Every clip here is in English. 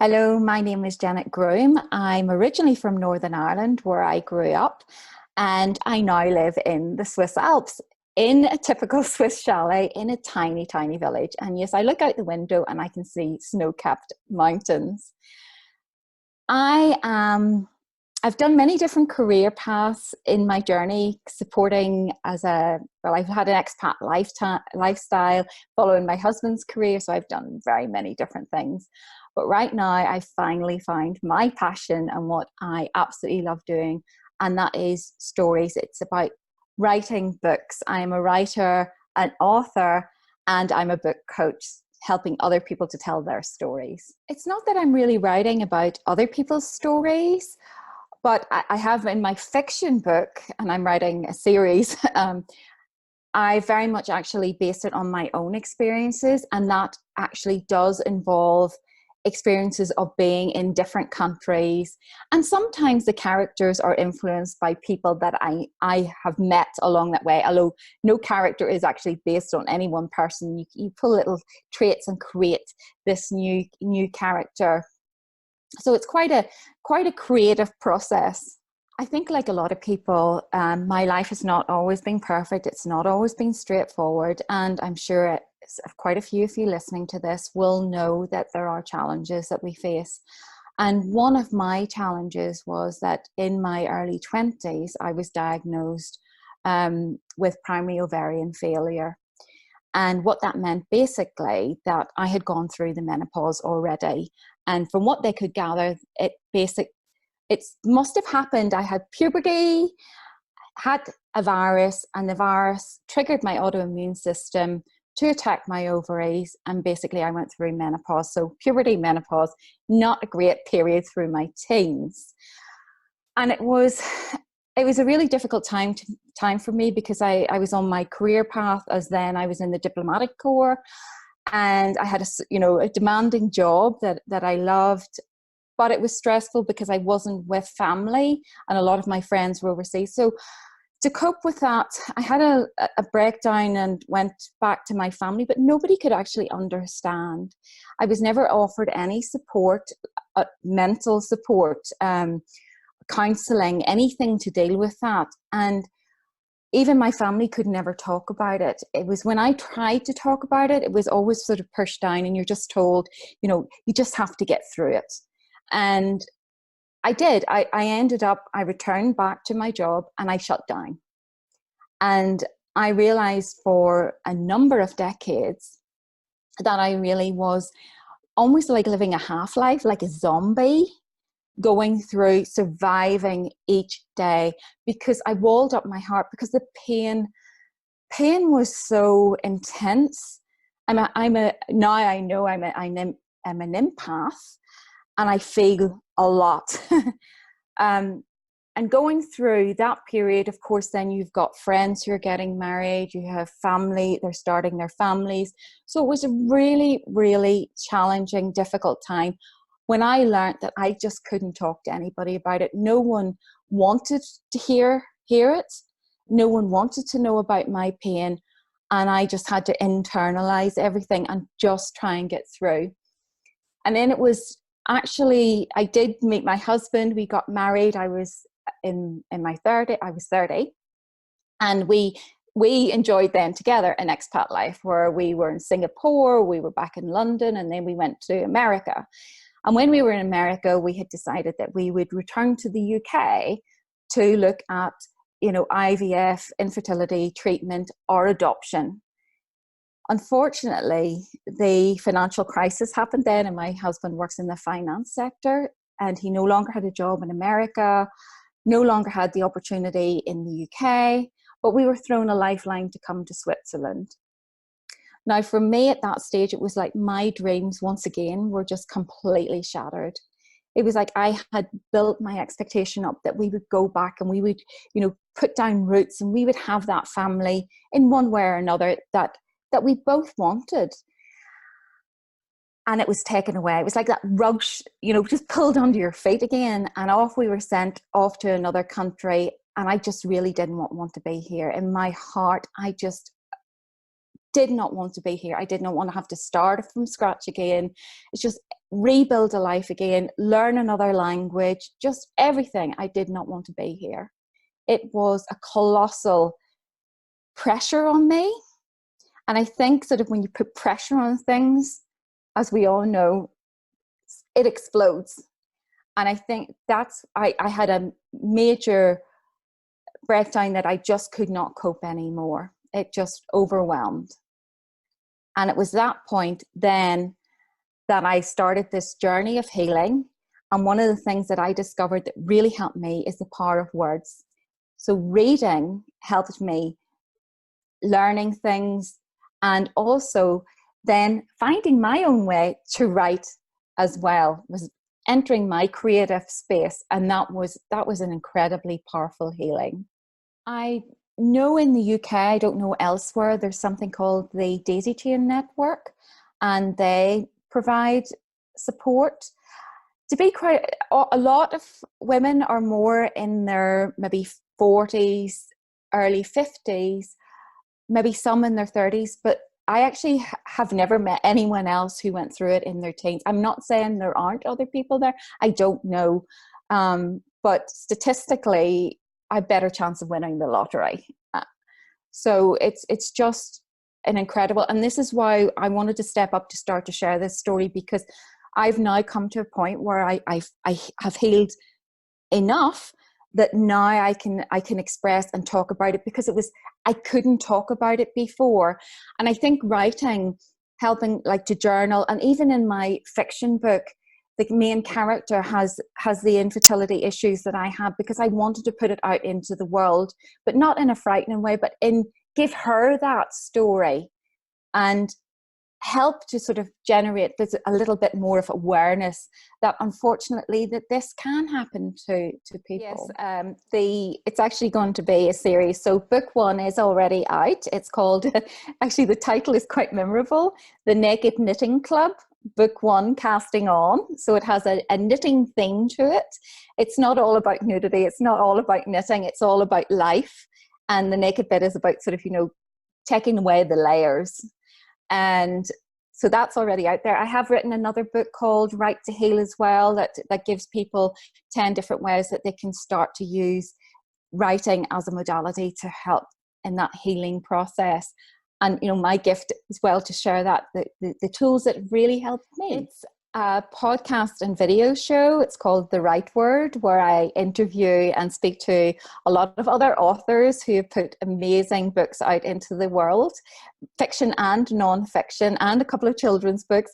Hello, my name is Janet Groom. I'm originally from Northern Ireland, where I grew up, and I now live in the Swiss Alps, in a typical Swiss chalet in a tiny, tiny village. And yes, I look out the window and I can see snow-capped mountains. I am I've done many different career paths in my journey, supporting I've had an expat lifestyle following my husband's career, so I've done very many different things. But right now, I finally find my passion and what I absolutely love doing, and that is stories. It's about writing books. I am a writer, an author, and I'm a book coach, helping other people to tell their stories. It's not that I'm really writing about other people's stories, but I have in my fiction book, and I'm writing a series, I very much actually based it on my own experiences, and that actually does involve experiences of being in different countries. And sometimes the characters are influenced by people that I have met along that way, although no character is actually based on any one person. You pull little traits and create this new character. So it's quite a creative process. I think, like a lot of people, my life has not always been perfect. It's not always been straightforward. And I'm sure quite a few of you listening to this will know that there are challenges that we face. And one of my challenges was that in my early 20s, I was diagnosed with primary ovarian failure. And what that meant, basically, that I had gone through the menopause already. And from what they could gather, it must have happened. I had puberty, had a virus, and the virus triggered my autoimmune system to attack my ovaries. And basically, I went through menopause. So puberty, menopause, not a great period through my teens. And it was a really difficult time for me, because I was on my career path, as then I was in the diplomatic corps, and I had a demanding job that I loved, but it was stressful because I wasn't with family, and a lot of my friends were overseas. So to cope with that, I had a breakdown and went back to my family, but nobody could actually understand. I was never offered any support, mental support, counseling, anything to deal with that. And even my family could never talk about it. It was when I tried to talk about it, it was always sort of pushed down, and you're just told, you just have to get through it. And I did. I returned back to my job and I shut down. And I realized for a number of decades that I really was almost like living a half-life, like a zombie, going through, surviving each day, because I walled up my heart, because the pain was so intense. Now I know I'm an empath, and I feel a lot. And going through that period, of course, then you've got friends who are getting married, you have family, they're starting their families. So it was a really, really challenging, difficult time when I learned that I just couldn't talk to anybody about it. No one wanted to hear it. No one wanted to know about my pain. And I just had to internalize everything and just try and get through. And then it was actually, I did meet my husband. We got married. I was in my 30s. I was 30. And we enjoyed then together an expat life, where we were in Singapore, we were back in London, and then we went to America. And when we were in America, we had decided that we would return to the UK to look at, IVF, infertility treatment, or adoption. Unfortunately, the financial crisis happened then, and my husband works in the finance sector, and he no longer had a job in America, no longer had the opportunity in the UK, but we were thrown a lifeline to come to Switzerland. Now, for me at that stage, it was like my dreams once again were just completely shattered. It was like I had built my expectation up that we would go back and we would, put down roots, and we would have that family in one way or another that we both wanted. And it was taken away. It was like that rug, just pulled under your feet again, and off we were sent off to another country. And I just really didn't want to be here. In my heart, I just did not want to be here. I did not want to have to start from scratch again. It's just rebuild a life again, learn another language, just everything. I did not want to be here. It was a colossal pressure on me. And I think sort of when you put pressure on things, as we all know, it explodes. And I think I had a major breakdown that I just could not cope anymore. It just overwhelmed. And it was that point then that I started this journey of healing. And one of the things that I discovered that really helped me is the power of words. So reading helped me learning things, and also then finding my own way to write as well, was entering my creative space. And that was an incredibly powerful healing. I know in the UK, I don't know elsewhere, there's something called the Daisy Chain Network, and they provide support. To be quite, a lot of women are more in their maybe 40s, early 50s, maybe some in their 30s, but I actually have never met anyone else who went through it in their teens. I'm not saying there aren't other people there. I don't know. But statistically, I have a better chance of winning the lottery. So it's just an incredible, and this is why I wanted to step up to start to share this story, because I've now come to a point where I have healed enough that now I can express and talk about it, because I couldn't talk about it before. And I think writing, helping like to journal, and even in my fiction book, the main character has the infertility issues that I have, because I wanted to put it out into the world, but not in a frightening way, but give her that story and help to sort of generate a little bit more of awareness that unfortunately that this can happen to people. Yes, it's actually going to be a series. So book 1 is already out. It's called, actually the title is quite memorable, The Naked Knitting Club, Book 1, Casting On. So it has a knitting theme to it. It's not all about nudity. It's not all about knitting. It's all about life. And the naked bit is about sort of, taking away the layers. And so that's already out there. I have written another book called Right to Heal as well, that gives people 10 different ways that they can start to use writing as a modality to help in that healing process. And, my gift as well to share that, the tools that really helped me. It's a podcast and video show. It's called The Right Word, where I interview and speak to a lot of other authors who have put amazing books out into the world, fiction and non-fiction, and a couple of children's books.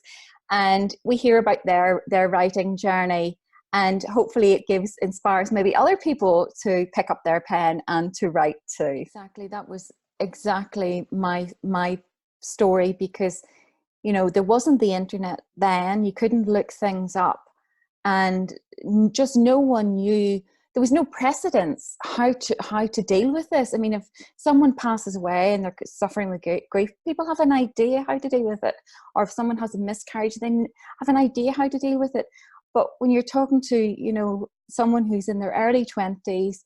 And we hear about their writing journey, and hopefully it inspires maybe other people to pick up their pen and to write too. Exactly. That was exactly my story, because there wasn't the internet then. You couldn't look things up, and just no one knew. There was no precedence how to deal with this. I mean, if someone passes away and they're suffering with grief, people have an idea how to deal with it. Or if someone has a miscarriage, they have an idea how to deal with it. But when you're talking to, someone who's in their early 20s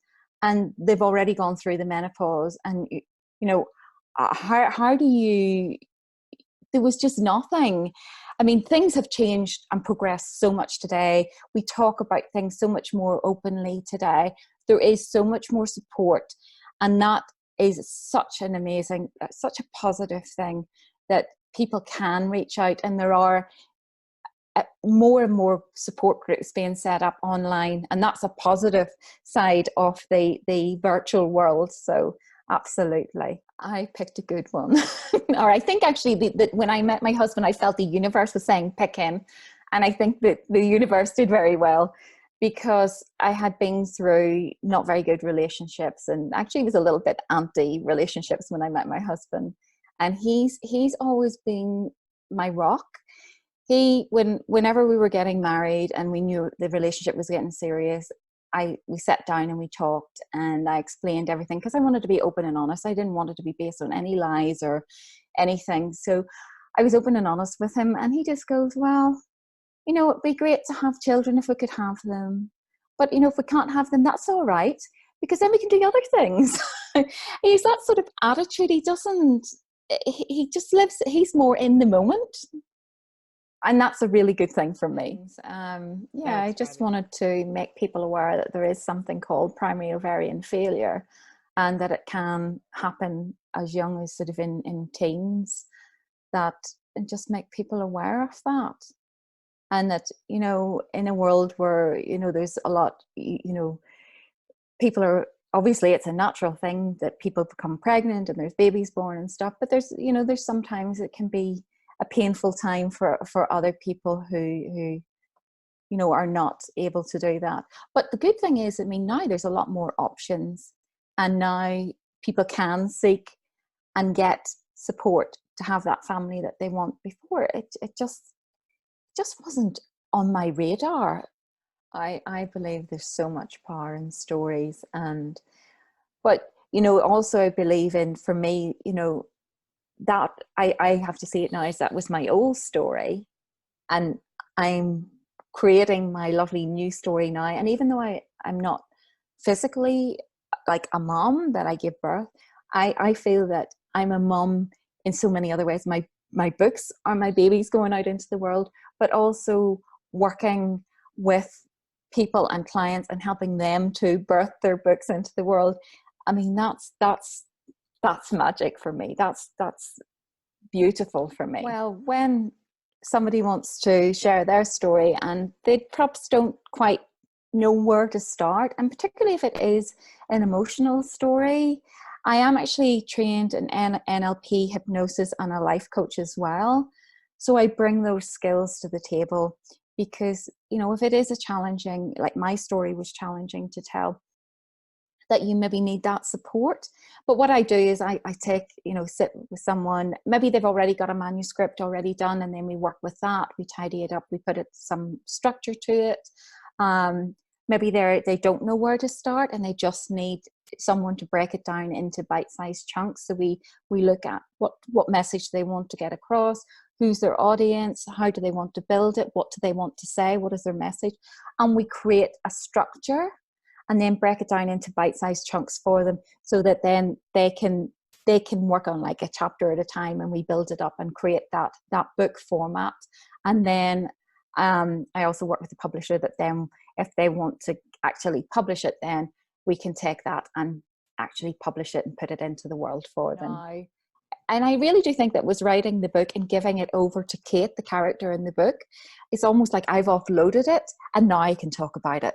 and they've already gone through the menopause, and, how do you... There was just nothing. I mean, things have changed and progressed so much today. We talk about things so much more openly today. There is so much more support. And that is such an amazing, such a positive thing, that people can reach out. And there are more and more support groups being set up online. And that's a positive side of the virtual world. So absolutely. I picked a good one. Or I think actually that when I met my husband, I felt the universe was saying, pick him. And I think that the universe did very well, because I had been through not very good relationships, and actually was a little bit anti-relationships when I met my husband. And he's always been my rock. Whenever we were getting married and we knew the relationship was getting serious, we sat down and we talked, and I explained everything, because I wanted to be open and honest. I didn't want it to be based on any lies or anything. So I was open and honest with him, and he just goes, well, it'd be great to have children if we could have them. But, if we can't have them, that's all right, because then we can do other things. He's that sort of attitude. He just lives, he's more in the moment. and that's a really good thing for me. Yeah, I That's just fabulous. wanted to make people aware that there is something called primary ovarian failure, and that it can happen as young as sort of in teens, that, and just make people aware of that. And that, you know, in a world where, you know, there's a lot, you know, people are, obviously it's a natural thing that people become pregnant and there's babies born and stuff, but there's, you know, there's sometimes it can be a painful time for other people who, you know, are not able to do that. But the good thing is, I mean, now there's a lot more options, and now people can seek and get support to have that family that they want. Before it just wasn't on my radar. I believe there's so much power in stories. And but, you know, also I believe in, for me, you know, that I have to see it now as that was my old story, and I'm creating my lovely new story now. And even though I'm not physically like a mom that I give birth, I feel that I'm a mom in so many other ways. My books are my babies going out into the world, but also working with people and clients and helping them to birth their books into the world. I mean, that's magic for me. That's beautiful for me. Well, when somebody wants to share their story and they perhaps don't quite know where to start, and particularly if it is an emotional story, I am actually trained in NLP hypnosis and a life coach as well. So I bring those skills to the table because, you know, if it is a challenging, like my story was challenging to tell, that you maybe need that support. But what I do is I take, you know, sit with someone, maybe they've already got a manuscript already done, and then we work with that, we tidy it up, we put it some structure to it. Maybe they don't know where to start and they just need someone to break it down into bite-sized chunks. So we look at what message they want to get across, who's their audience, how do they want to build it, what do they want to say, what is their message, and we create a structure and then break it down into bite-sized chunks for them, so that then they can work on like a chapter at a time, and we build it up and create that book format. And then I also work with the publisher that then, if they want to actually publish it, then we can take that and actually publish it and put it into the world for them. And I really do think that was writing the book and giving it over to Kate, the character in the book, it's almost like I've offloaded it and now I can talk about it.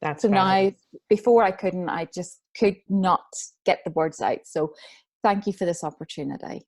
That's So now, fabulous. before I just could not get the words out. So thank you for this opportunity.